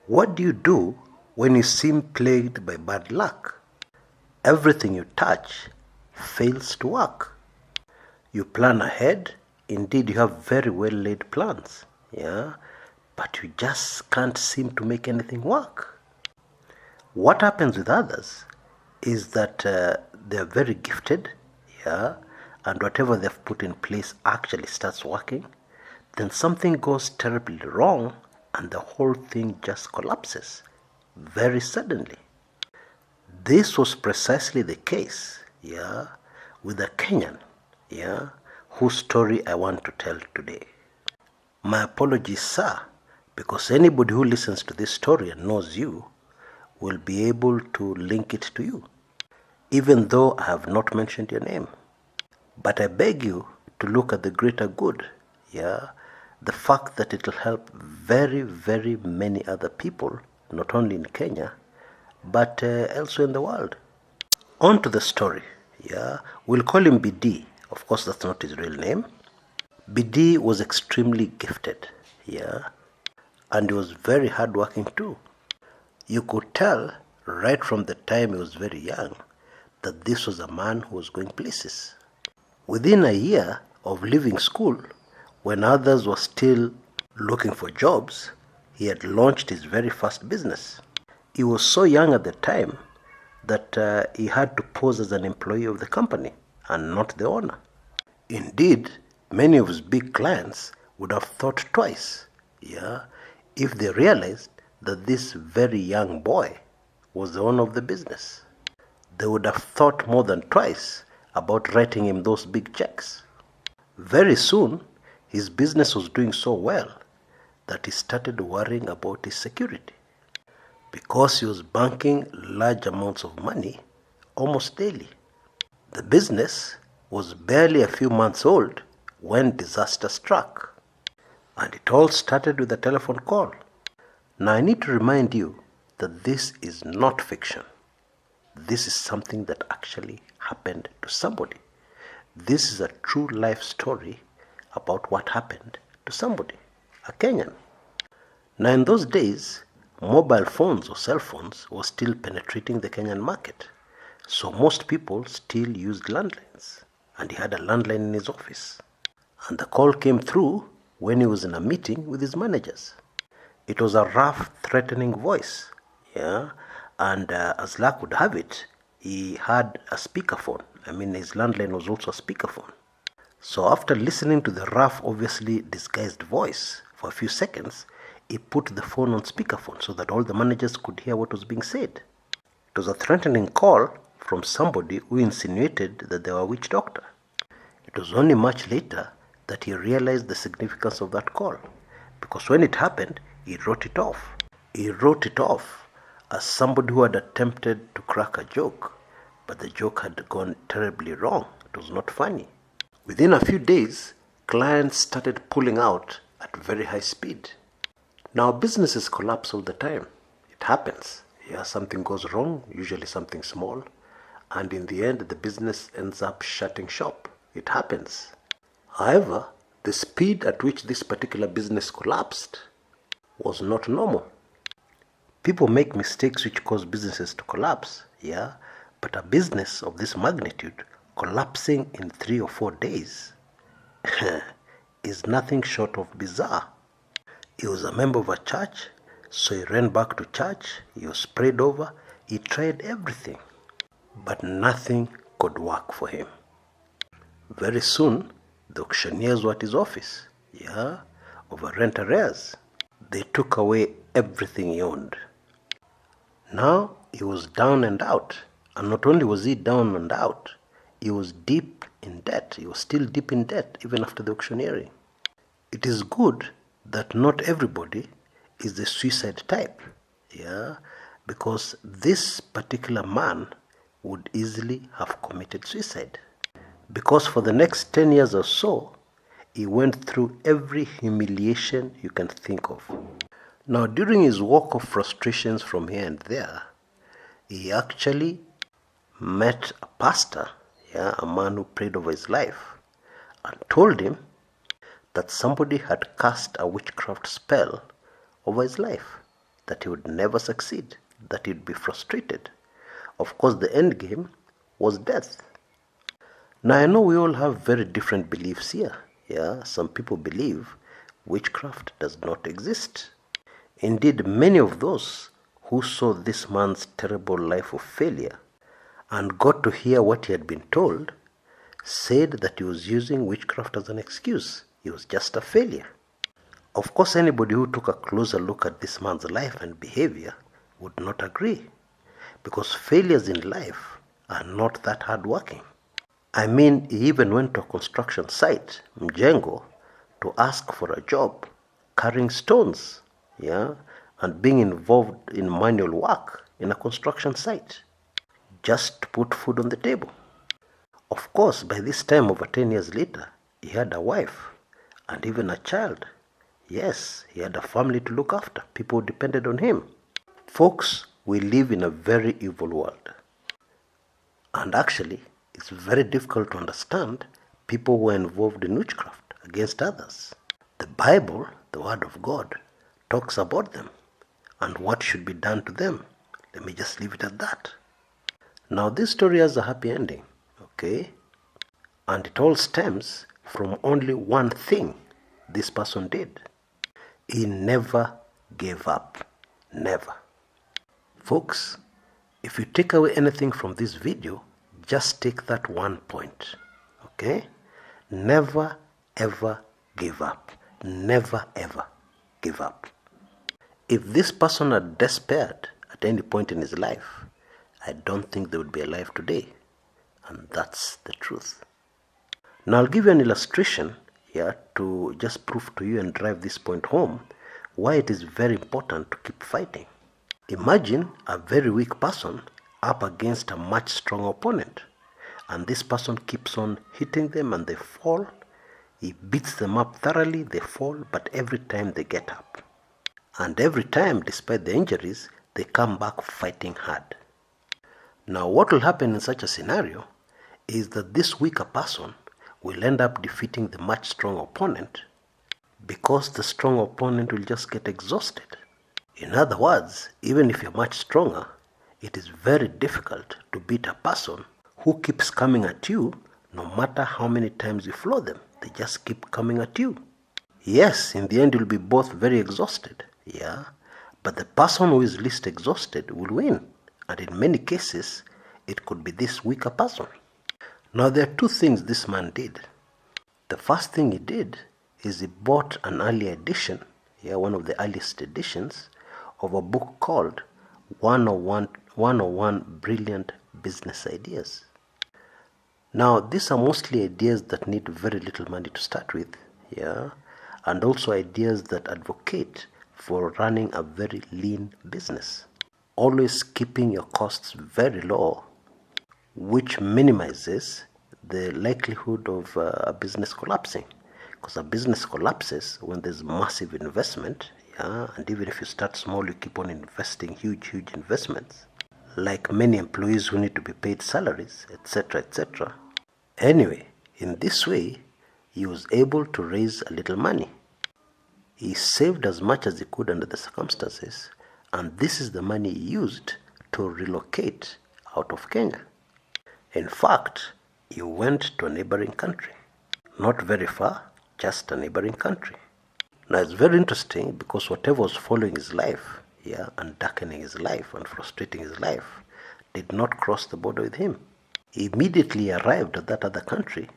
What do you do when you seem plagued by bad luck? Everything you touch fails to work. You plan ahead. Indeed, you have very well laid plans. But you just can't seem to make anything work. What happens with others is that they're very gifted, and whatever they've put in place actually starts working. Then something goes terribly wrong and the whole thing just collapses very suddenly. This was precisely the case, with a Kenyan, whose story I want to tell today. My apologies, sir, because anybody who listens to this story and knows you will be able to link it to you, even though I have not mentioned your name. But I beg you to look at the greater good, the fact that it will help very, very many other people, not only in Kenya, but elsewhere in the world. On to the story, we'll call him BD. Of course, that's not his real name. BD was extremely gifted, and he was very hardworking too. You could tell right from the time he was very young that this was a man who was going places. Within a year of leaving school, when others were still looking for jobs, he had launched his very first business. He was so young at the time that he had to pose as an employee of the company and not the owner. Indeed, many of his big clients would have thought twice, if they realized that this very young boy was the owner of the business. They would have thought more than twice about writing him those big checks. Very soon, his business was doing so well that he started worrying about his security, because he was banking large amounts of money almost daily. The business was barely a few months old when disaster struck, and it all started with a telephone call. Now I need to remind you that this is not fiction. This is something that actually happened to somebody. This is a true life story about what happened to somebody, a Kenyan. Now in those days, mobile phones or cell phones were still penetrating the Kenyan market. So most people still used landlines, and he had a landline in his office. And the call came through when he was in a meeting with his managers. It was a rough, threatening voice, and as luck would have it, he had a speakerphone. His landline was also a speakerphone. So after listening to the rough, obviously disguised voice for a few seconds, he put the phone on speakerphone so that all the managers could hear what was being said. It was a threatening call from somebody who insinuated that they were a witch doctor. It was only much later that he realized the significance of that call, because when it happened, he wrote it off. He wrote it off as somebody who had attempted to crack a joke, but the joke had gone terribly wrong. It was not funny. Within a few days, clients started pulling out at very high speed. Now, businesses collapse all the time. It happens. Something goes wrong, usually something small, and in the end, the business ends up shutting shop. It happens. However, the speed at which this particular business collapsed was not normal. People make mistakes which cause businesses to collapse, but a business of this magnitude collapsing in 3 or 4 days is nothing short of bizarre. He was a member of a church, so he ran back to church. He was prayed over. He tried everything, but nothing could work for him. Very soon, the auctioneers were at his office, over rent arrears. They took away everything he owned. Now he was down and out, and not only was he down and out, he was deep in debt. He was still deep in debt even after the auctioneering. It is good that not everybody is the suicide type, because this particular man would easily have committed suicide. Because for the next 10 years or so, he went through every humiliation you can think of. Now, during his walk of frustrations from here and there, he actually met a pastor, a man who prayed over his life, and told him that somebody had cast a witchcraft spell over his life, that he would never succeed, that he'd be frustrated. Of course, the end game was death. Now, I know we all have very different beliefs here. Yeah, some people believe witchcraft does not exist. Indeed, many of those who saw this man's terrible life of failure and got to hear what he had been told said that he was using witchcraft as an excuse. He was just a failure. Of course, anybody who took a closer look at this man's life and behavior would not agree, because failures in life are not that hardworking. I mean, he even went to a construction site, Mjengo, to ask for a job, carrying stones, and being involved in manual work in a construction site, just to put food on the table. Of course, by this time, over 10 years later, he had a wife and even a child. Yes, he had a family to look after, people depended on him. Folks, we live in a very evil world. And actually, it's very difficult to understand people who are involved in witchcraft against others. The Bible, the Word of God, talks about them and what should be done to them. Let me just leave it at that. Now, this story has a happy ending, okay? And it all stems from only one thing this person did. He never gave up. Never. Folks, if you take away anything from this video, just take that one point, okay? Never ever give up. Never ever give up. If this person had despaired at any point in his life, I don't think they would be alive today. And that's the truth. Now I'll give you an illustration here to just prove to you and drive this point home why it is very important to keep fighting. Imagine a very weak person up against a much stronger opponent, and this person keeps on hitting them and they fall. He beats them up thoroughly, they fall, but every time they get up. And every time, despite the injuries, they come back fighting hard. Now what will happen in such a scenario is that this weaker person will end up defeating the much stronger opponent, because the strong opponent will just get exhausted. In other words, even if you're much stronger, it is very difficult to beat a person who keeps coming at you no matter how many times you floor them. They just keep coming at you. Yes, in the end you'll be both very exhausted, but the person who is least exhausted will win. And in many cases, it could be this weaker person. Now there are two things this man did. The first thing he did is he bought an early edition, one of the earliest editions, of a book called 101 Brilliant Business Ideas. Now, these are mostly ideas that need very little money to start with, and also ideas that advocate for running a very lean business, always keeping your costs very low, which minimizes the likelihood of a business collapsing. Because a business collapses when there's massive investment, and even if you start small, you keep on investing huge investments, like many employees who need to be paid salaries, etc., etc. Anyway, in this way, he was able to raise a little money. He saved as much as he could under the circumstances, and this is the money he used to relocate out of Kenya. In fact, he went to a neighboring country. Not very far, just a neighboring country. Now it's very interesting because whatever was following his life, and darkening his life and frustrating his life, did not cross the border with him. He immediately arrived at that other country.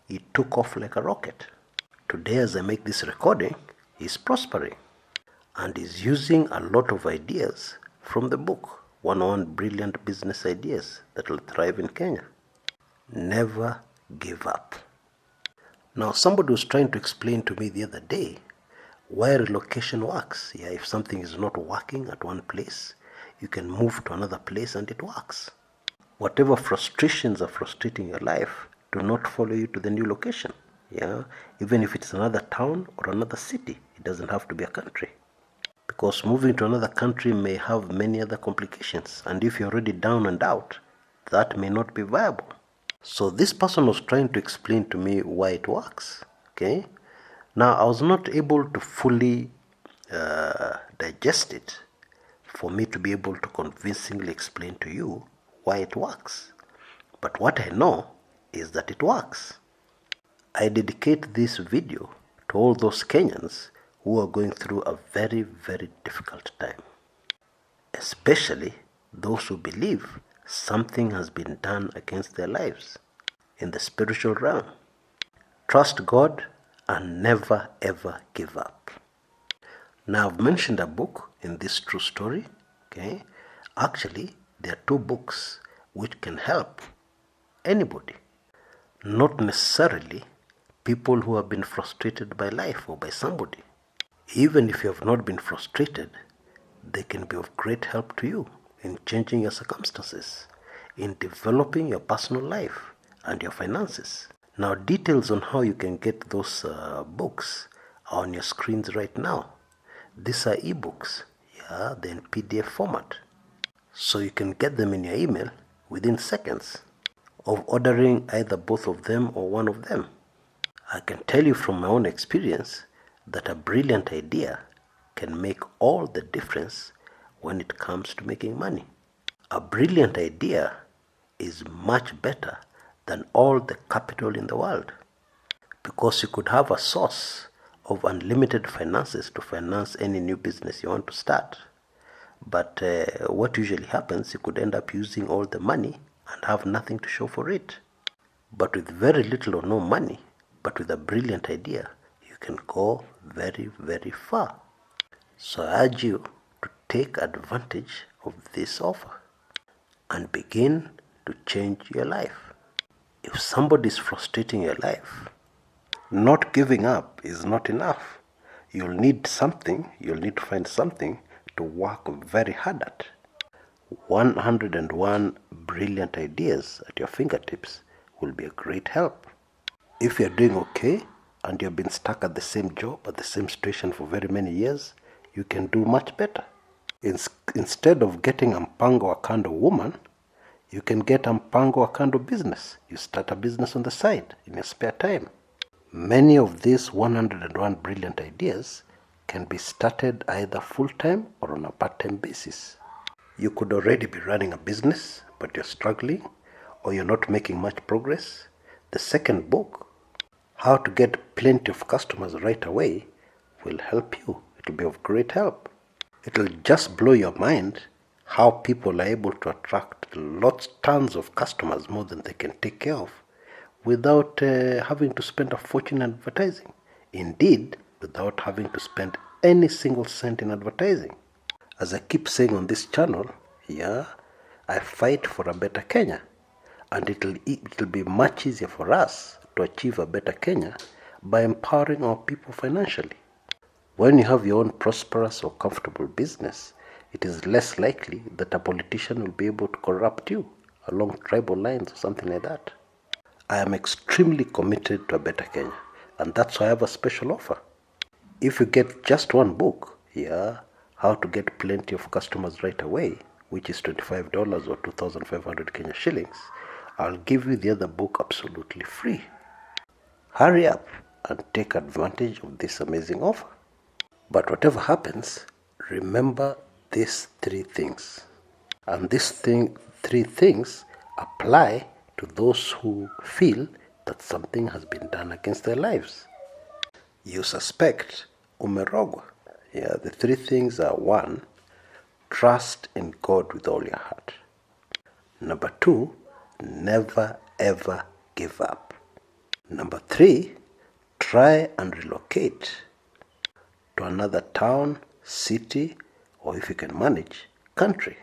He took off like a rocket. Today, as I make this recording, he's prospering. And he's using a lot of ideas from the book, 101 Brilliant Business Ideas that will thrive in Kenya. Never give up. Now, somebody was trying to explain to me the other day why relocation works. If something is not working at one place, you can move to another place and it works. Whatever frustrations are frustrating your life do not follow you to the new location. Even if it's another town or another city, it doesn't have to be a country. Because moving to another country may have many other complications, and if you're already down and out, that may not be viable. So this person was trying to explain to me why it works. Now I was not able to fully digest it, for me to be able to convincingly explain to you why it works. But what I know is that it works. I dedicate this video to all those Kenyans who are going through a very, very difficult time. Especially those who believe something has been done against their lives in the spiritual realm. Trust God and never ever give up. Now, I've mentioned a book in this true story. Okay, actually, there are 2 books which can help anybody, not necessarily people who have been frustrated by life or by somebody. Even if you have not been frustrated, they can be of great help to you in changing your circumstances, in developing your personal life and your finances. Now, details on how you can get those books are on your screens right now. These are ebooks. Yeah, they're in PDF format. So you can get them in your email within seconds of ordering either both of them or one of them. I can tell you from my own experience that a brilliant idea can make all the difference when it comes to making money. A brilliant idea is much better than all the capital in the world, because you could have a source of unlimited finances to finance any new business you want to start. But what usually happens, you could end up using all the money and have nothing to show for it. But with very little or no money, but with a brilliant idea, you can go very, very far. So I urge you to take advantage of this offer and begin to change your life. If somebody is frustrating your life, not giving up is not enough. You'll need to find something to work very hard at. 101 brilliant ideas at your fingertips will be a great help. If you're doing okay and you've been stuck at the same job, at the same situation for very many years, you can do much better. Instead of getting a mpango wa kando woman, you can get a mpango wa kando business. You start a business on the side in your spare time. Many of these 101 brilliant ideas can be started either full-time or on a part-time basis. You could already be running a business, but you're struggling or you're not making much progress. The second book, How to Get Plenty of Customers Right Away, will help you. It will be of great help. It will just blow your mind how people are able to attract tons of customers, more than they can take care of, without having to spend a fortune in advertising. Indeed, without having to spend any single cent in advertising. As I keep saying on this channel, I fight for a better Kenya. And it'll be much easier for us to achieve a better Kenya by empowering our people financially. When you have your own prosperous or comfortable business, it is less likely that a politician will be able to corrupt you along tribal lines or something like that. I am extremely committed to a better Kenya, and that's why I have a special offer. If you get just one book, How to Get Plenty of Customers Right Away, which is $25 or 2,500 Kenya shillings, I'll give you the other book absolutely free. Hurry up and take advantage of this amazing offer. But whatever happens, remember these 3 things. And these 3 things apply to those who feel that something has been done against their lives. You suspect umerogwa. The 3 things are: 1, trust in God with all your heart. Number 2, never ever give up. Number 3, try and relocate to another town, city, or if you can manage, country.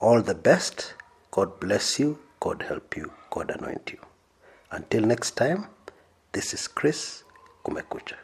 All the best. God bless you. God help you. God anoint you. Until next time, this is Chris. Kumekucha.